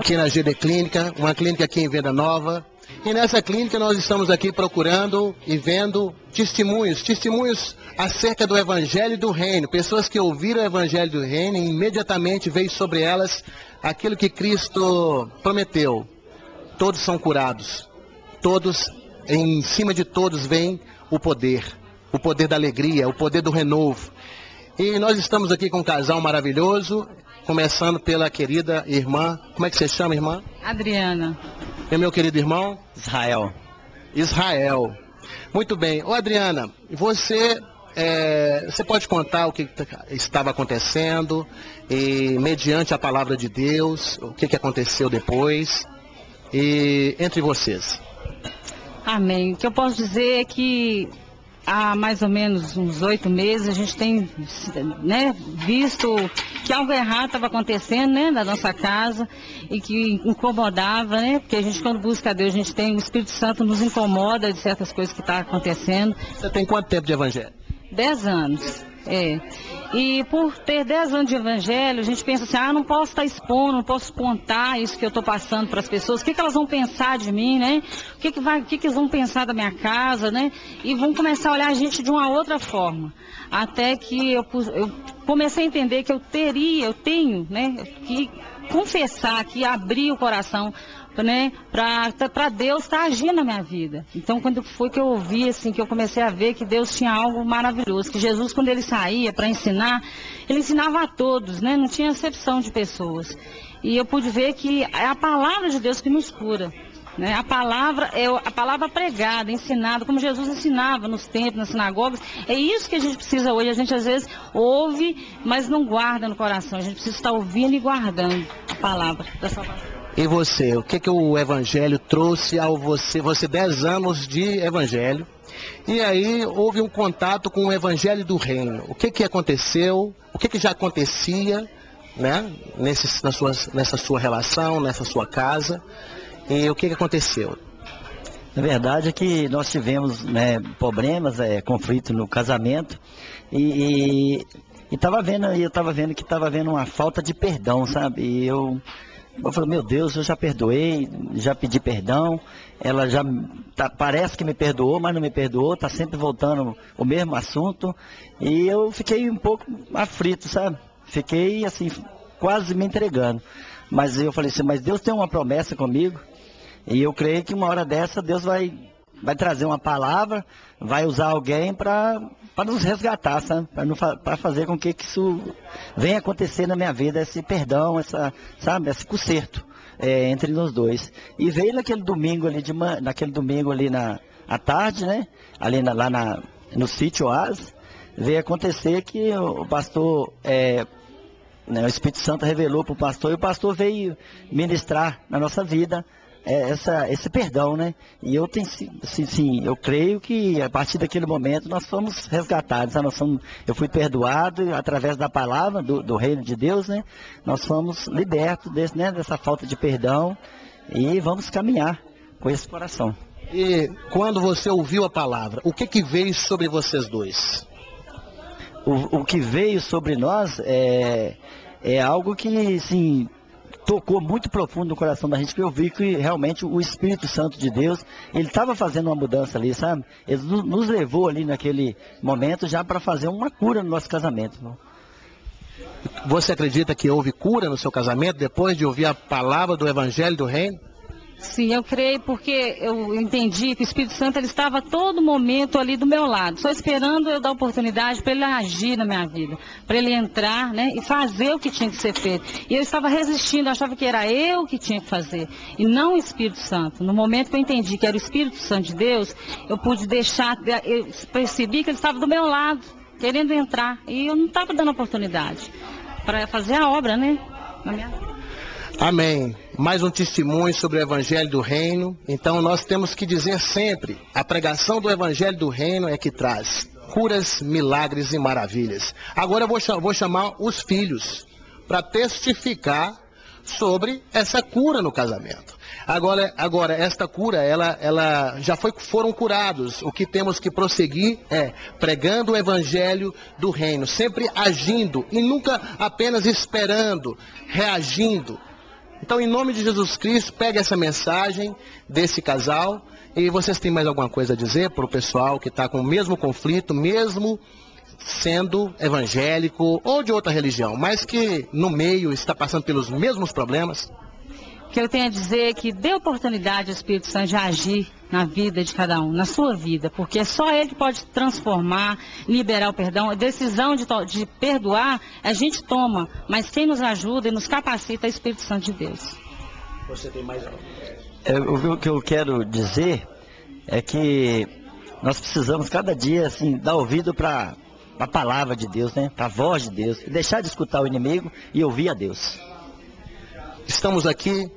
aqui na GD Clínica, uma clínica aqui em Venda Nova. E nessa clínica nós estamos aqui procurando e vendo testemunhos acerca do Evangelho do Reino. Pessoas que ouviram o Evangelho do Reino e imediatamente veio sobre elas aquilo que Cristo prometeu. Todos são curados. Todos, em cima de todos vem o poder da alegria, o poder do renovo. E nós estamos aqui com um casal maravilhoso, começando pela querida irmã. Como é que você chama, irmã? Adriana. E meu querido irmão? Israel. Israel. Muito bem. Ô Adriana, você pode contar o que estava acontecendo e mediante a palavra de Deus, o que aconteceu depois e entre vocês? Amém. O que eu posso dizer é que há mais ou menos uns 8 meses a gente tem, né, visto que algo errado estava acontecendo, né, na nossa casa e que incomodava, né, porque a gente quando busca a Deus, a gente tem o Espírito Santo nos incomoda de certas coisas que estão acontecendo. Você tem quanto tempo de evangelho? 10 anos, E por ter 10 anos de evangelho, a gente pensa assim, não posso estar expondo, não posso contar isso que eu estou passando para as pessoas, o que elas vão pensar de mim, né? O que eles vão pensar da minha casa, né? E vão começar a olhar a gente de uma outra forma. Até que eu comecei a entender que eu tenho, né, que confessar, que abrir o coração, né, para Deus estar agindo na minha vida. Então, quando foi que eu ouvi, assim, que eu comecei a ver que Deus tinha algo maravilhoso, que Jesus, quando ele saía para ensinar, ele ensinava a todos, né, não tinha exceção de pessoas. E eu pude ver que é a palavra de Deus que nos cura. Né? A palavra é a palavra pregada, ensinada, como Jesus ensinava nos templos, nas sinagogas. É isso que a gente precisa hoje. A gente às vezes ouve, mas não guarda no coração. A gente precisa estar ouvindo e guardando a palavra da salvação. E você, o que o Evangelho trouxe ao você? Você 10 anos de Evangelho, e aí houve um contato com o Evangelho do Reino. O que aconteceu? O que já acontecia, né, nessa sua relação, nessa sua casa? E o que aconteceu? Na verdade é que nós tivemos, né, problemas, conflito no casamento, e eu estava vendo que estava havendo uma falta de perdão, sabe? E eu falei, meu Deus, eu já perdoei, já pedi perdão, ela já parece que me perdoou, mas não me perdoou, está sempre voltando o mesmo assunto, e eu fiquei um pouco aflito, sabe? Fiquei assim, quase me entregando. Mas eu falei assim, mas Deus tem uma promessa comigo, e eu creio que uma hora dessa Deus vai trazer uma palavra, vai usar alguém para nos resgatar, sabe? Para fazer com que isso venha acontecer na minha vida, esse perdão, esse conserto entre nós dois. E veio naquele domingo ali à tarde, né? Ali no sítio Oásis, veio acontecer que o pastor, o Espírito Santo revelou para o pastor, e o pastor veio ministrar na nossa vida esse perdão, né? E eu eu creio que a partir daquele momento nós fomos resgatados, eu fui perdoado através da palavra do reino de Deus, né? Nós fomos libertos dessa falta de perdão e vamos caminhar com esse coração. E quando você ouviu a palavra, o que veio sobre vocês dois? O que veio sobre nós é algo que, assim, tocou muito profundo no coração da gente, que eu vi que realmente o Espírito Santo de Deus, ele estava fazendo uma mudança ali, sabe? Ele nos levou ali naquele momento já para fazer uma cura no nosso casamento. Irmão. Você acredita que houve cura no seu casamento depois de ouvir a palavra do Evangelho do Reino? Sim, eu creio, porque eu entendi que o Espírito Santo ele estava a todo momento ali do meu lado, só esperando eu dar oportunidade para ele agir na minha vida, para ele entrar, né, e fazer o que tinha que ser feito. E eu estava resistindo, eu achava que era eu que tinha que fazer, e não o Espírito Santo. No momento que eu entendi que era o Espírito Santo de Deus, eu pude eu percebi que ele estava do meu lado, querendo entrar, e eu não estava dando oportunidade para fazer a obra, né, na minha vida. Amém. Mais um testemunho sobre o Evangelho do Reino. Então nós temos que dizer sempre, a pregação do Evangelho do Reino é que traz curas, milagres e maravilhas. Agora eu vou chamar os filhos para testificar sobre essa cura no casamento. Agora esta cura, ela já foram curados. O que temos que prosseguir é pregando o Evangelho do Reino, sempre agindo e nunca apenas esperando, reagindo. Então, em nome de Jesus Cristo, pegue essa mensagem desse casal. E vocês têm mais alguma coisa a dizer para o pessoal que está com o mesmo conflito, mesmo sendo evangélico ou de outra religião, mas que no meio está passando pelos mesmos problemas? O que eu tenho a dizer é que dê oportunidade ao Espírito Santo de agir na vida de cada um, na sua vida, porque é só Ele que pode transformar, liberar o perdão. A decisão de perdoar, a gente toma, mas quem nos ajuda e nos capacita é o Espírito Santo de Deus. Você tem mais algo? O que eu quero dizer é que nós precisamos cada dia assim, dar ouvido para a palavra de Deus, né? Para a voz de Deus, e deixar de escutar o inimigo e ouvir a Deus. Estamos aqui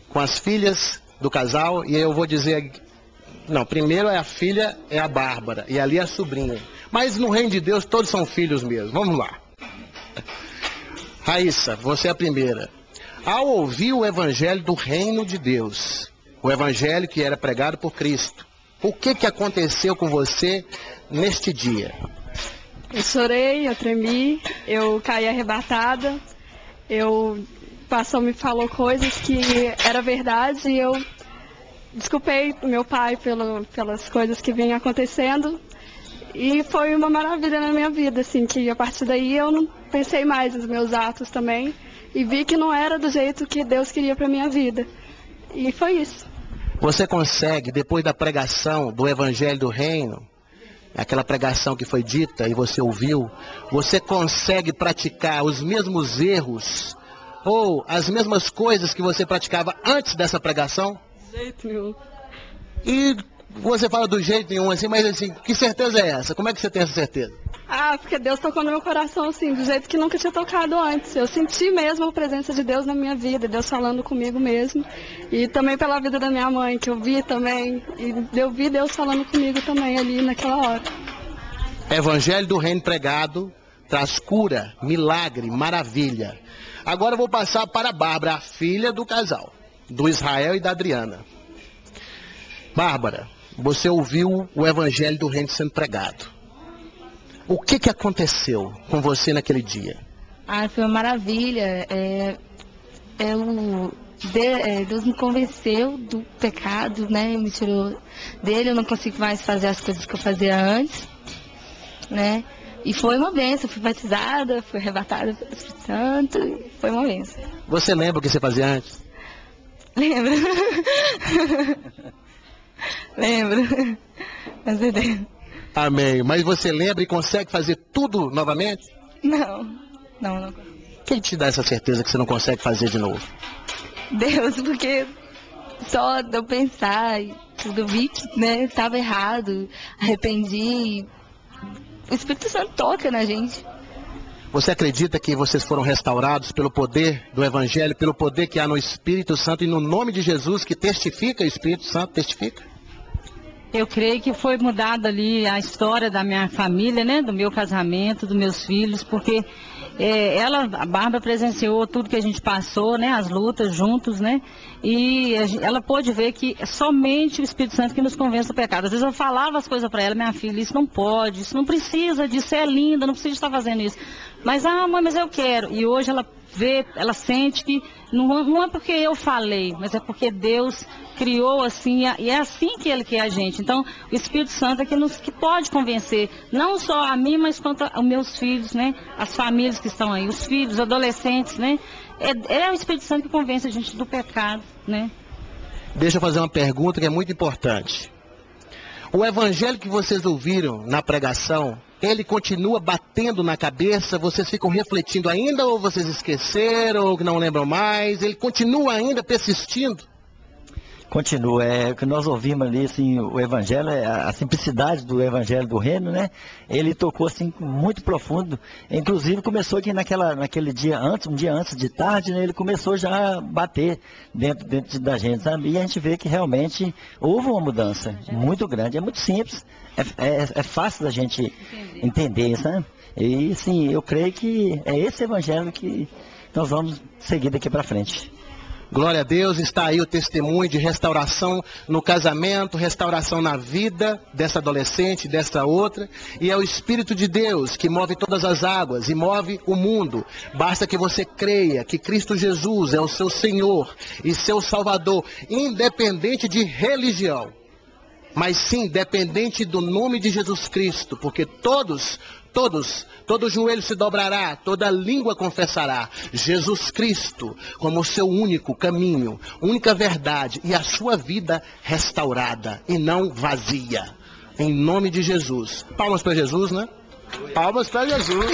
com as filhas do casal e eu vou dizer, não, primeiro é a filha, é a Bárbara, e ali é a sobrinha. Mas no reino de Deus todos são filhos mesmo. Vamos lá. Raíssa, você é a primeira. Ao ouvir o evangelho do reino de Deus, o evangelho que era pregado por Cristo, o que aconteceu com você neste dia? Eu chorei, eu tremi, eu caí arrebatada, o pastor me falou coisas que era verdade e eu desculpei o meu pai pelas coisas que vinham acontecendo. E foi uma maravilha na minha vida, assim, que a partir daí eu não pensei mais nos meus atos também. E vi que não era do jeito que Deus queria para minha vida. E foi isso. Você consegue, depois da pregação do Evangelho do Reino, aquela pregação que foi dita e você ouviu, você consegue praticar os mesmos erros ou as mesmas coisas que você praticava antes dessa pregação? De jeito nenhum. E você fala do jeito nenhum assim, mas assim, que certeza é essa? Como é que você tem essa certeza? Ah, porque Deus tocou no meu coração, assim, do jeito que nunca tinha tocado antes. Eu senti mesmo a presença de Deus na minha vida, Deus falando comigo mesmo. E também pela vida da minha mãe, que eu vi também. E eu vi Deus falando comigo também ali naquela hora. Evangelho do Reino pregado traz cura, milagre, maravilha. Agora eu vou passar para a Bárbara, a filha do casal, do Israel e da Adriana. Bárbara, você ouviu o Evangelho do Reino sendo pregado. O que aconteceu com você naquele dia? Ah, foi uma maravilha. Deus me convenceu do pecado, né? Me tirou dele, eu não consigo mais fazer as coisas que eu fazia antes, né? E foi uma bênção, fui batizada, fui arrebatada pelo Espírito Santo, foi uma bênção. Você lembra o que você fazia antes? Lembro. Lembro. Mas eu lembro. Amém. Mas você lembra e consegue fazer tudo novamente? Não. Quem te dá essa certeza que você não consegue fazer de novo? Deus, porque só de eu pensar e tudo, eu vi que, né, estava errado, arrependi. O Espírito Santo toca na gente. Você acredita que vocês foram restaurados pelo poder do Evangelho, pelo poder que há no Espírito Santo e no nome de Jesus que testifica, o Espírito Santo testifica? Eu creio que foi mudada ali a história da minha família, né, do meu casamento, dos meus filhos, porque a Bárbara presenciou tudo que a gente passou, né, as lutas juntos, né, e ela pôde ver que é somente o Espírito Santo que nos convence do pecado. Às vezes eu falava as coisas para ela, minha filha, isso não pode, isso não precisa disso, é linda, não precisa estar fazendo isso. Mas, mãe, mas eu quero. E hoje ela vê, ela sente que não é porque eu falei, mas é porque Deus criou assim, e é assim que Ele quer a gente. Então, o Espírito Santo é que pode convencer, não só a mim, mas quanto aos meus filhos, né? As famílias que estão aí, os filhos, os adolescentes, né? É o Espírito Santo que convence a gente do pecado, né? Deixa eu fazer uma pergunta que é muito importante. O evangelho que vocês ouviram na pregação, ele continua batendo na cabeça? Vocês ficam refletindo ainda ou vocês esqueceram ou não lembram mais? Ele continua ainda persistindo? Continua, o que nós ouvimos ali, assim, o evangelho, a simplicidade do evangelho do reino, né? Ele tocou, assim, muito profundo. Inclusive, começou aqui naquele dia antes, um dia antes de tarde, né? Ele começou já a bater dentro da gente, sabe? E a gente vê que realmente houve uma mudança muito grande. É muito simples, é fácil da gente entender, sabe? E, assim, eu creio que é esse evangelho que nós vamos seguir daqui para frente. Glória a Deus, está aí o testemunho de restauração no casamento, restauração na vida dessa adolescente, dessa outra. E é o Espírito de Deus que move todas as águas e move o mundo. Basta que você creia que Cristo Jesus é o seu Senhor e seu Salvador, independente de religião. Mas sim, dependente do nome de Jesus Cristo, porque todo joelho se dobrará, toda língua confessará Jesus Cristo como o seu único caminho, única verdade e a sua vida restaurada e não vazia. Em nome de Jesus. Palmas para Jesus, né? Palmas para Jesus.